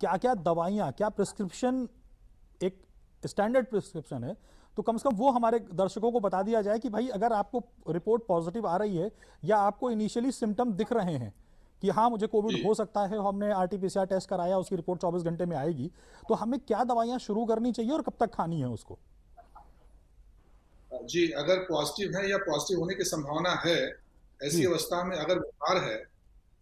क्या क्या दवाइयाँ, क्या प्रिस्क्रिप्शन, एक स्टैंडर्ड प्रिस्क्रिप्शन है, तो कम से कम वो हमारे दर्शकों को बता दिया जाए कि भाई अगर आपको रिपोर्ट पॉजिटिव आ रही है या आपको इनिशियली सिम्टम दिख रहे हैं कि हाँ मुझे कोविड जी हो सकता है, हमने आरटीपीसीआर टेस्ट कराया, उसकी रिपोर्ट 24 घंटे में आएगी, तो हमें क्या दवाइयाँ शुरू करनी चाहिए और कब तक खानी है उसको? जी, अगर पॉजिटिव है या पॉजिटिव होने की संभावना है, ऐसी जी। अवस्था में अगर बुखार है,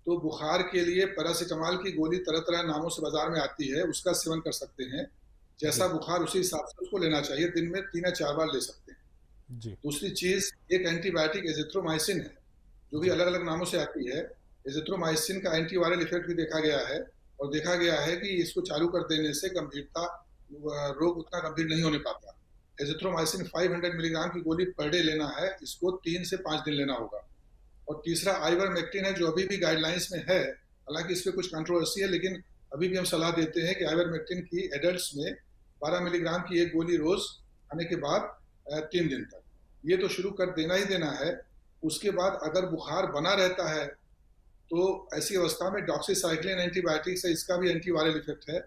तो बुखार के लिए पैरासिटामॉल की गोली तरह-तरह नामों से बाज़ार में आती है, उसका सेवन कर सकते हैं। जैसा जी। बुखार उसी हिसाब से उसको लेना चाहिए, दिन में 3 या 4 बार ले सकते हैं। जी। दूसरी चीज़, एक एंटीबायोटिक एज़िथ्रोमाइसिन है, जो भी जी। अलग-अलग नामों से आती है। एज़िथ्रोमाइसिन का एंटीवायरल इफ़ेक्ट भी देखा गया है और देखा गया है कि इसको चालू कर देने से गंभीरता रोग उतना गंभीर नहीं होने पाता। एज़िथ्रोमाइसिन 500 मिलीग्राम की गोली पर डे लेना है, इसको 3 से 5 दिन लेना होगा। और तीसरा आइवरमेक्टिन है, जो अभी भी गाइडलाइंस में है, हालांकि इस पे कुछ कंट्रोवर्सी है, लेकिन अभी भी हम सलाह देते हैं कि आइवरमेक्टिन की एडल्ट्स में 12 मिलीग्राम की एक गोली रोज खाने के बाद 3 दिन तक, ये तो शुरू कर देना ही देना है। उसके बाद अगर बुखार बना रहता है तो ऐसी अवस्था में डॉक्सीसाइक्लिन एंटीबायोटिक से, इसका भी एंटीवायरल इफेक्ट है,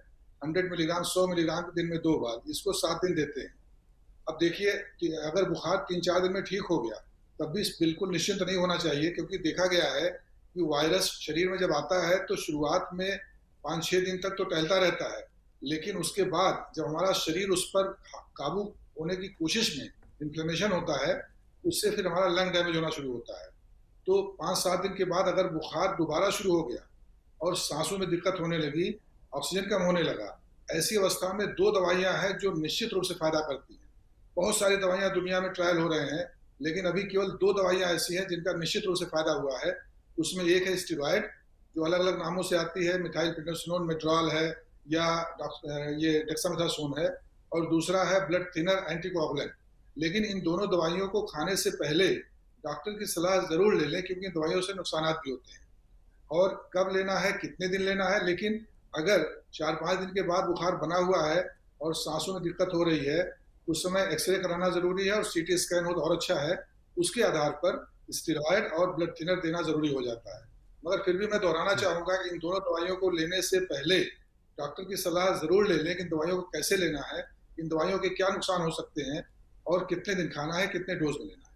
100 मिलीग्राम 100 मिलीग्राम दिन में 2 बार, इसको 7 दिन देते हैं। अब देखिए कि अगर बुखार 3-4 दिन में ठीक हो गया, तब भी बिल्कुल निश्चिंत नहीं होना चाहिए, क्योंकि देखा गया है कि वायरस शरीर में जब आता है तो शुरुआत में 5-6 दिन तक तो टहलता रहता है, लेकिन उसके बाद जब हमारा शरीर उस पर काबू होने की कोशिश में इन्फ्लेमेशन होता है, उससे फिर हमारा लंग डैमेज होना शुरू होता है। तो 5-7 दिन के बाद अगर बुखार दोबारा शुरू हो गया और सांसों में दिक्कत होने लगी, ऑक्सीजन कम होने लगा, ऐसी अवस्था में 2 दवाइयां हैं जो निश्चित रूप से फायदा करती हैं। बहुत सारी दवाइयां दुनिया में ट्रायल हो रहे हैं, लेकिन अभी केवल 2 दवाइयां ऐसी हैं जिनका निश्चित रूप से फायदा हुआ है। उसमें एक है स्टेरॉयड, जो अलग अलग नामों से आती है, मिथाइल प्रेडनिसोलोन मेट्रॉल है या ये डेक्सामेथासोन है, और दूसरा है ब्लड थिनर एंटीकोगुलेंट। लेकिन इन दोनों दवाइयों को खाने से पहले डॉक्टर की सलाह जरूर ले लें, क्योंकि दवाइयों से नुकसान भी होते हैं। और कब लेना है, कितने दिन लेना है, लेकिन अगर 4-5 दिन के बाद बुखार बना हुआ है और सांसों में दिक्कत हो रही है, उस समय एक्सरे कराना जरूरी है, और सीटी स्कैन हो तो और अच्छा है। उसके आधार पर स्टेरॉयड और ब्लड थिनर देना जरूरी हो जाता है। मगर फिर भी मैं दोहराना जी। चाहूंगा कि इन दोनों दवाइयों को लेने से पहले डॉक्टर की सलाह जरूर ले लें कि इन दवाइयों को कैसे लेना है, इन दवाइयों के क्या नुकसान हो सकते हैं, और कितने दिन खाना है, कितने डोज में लेना है।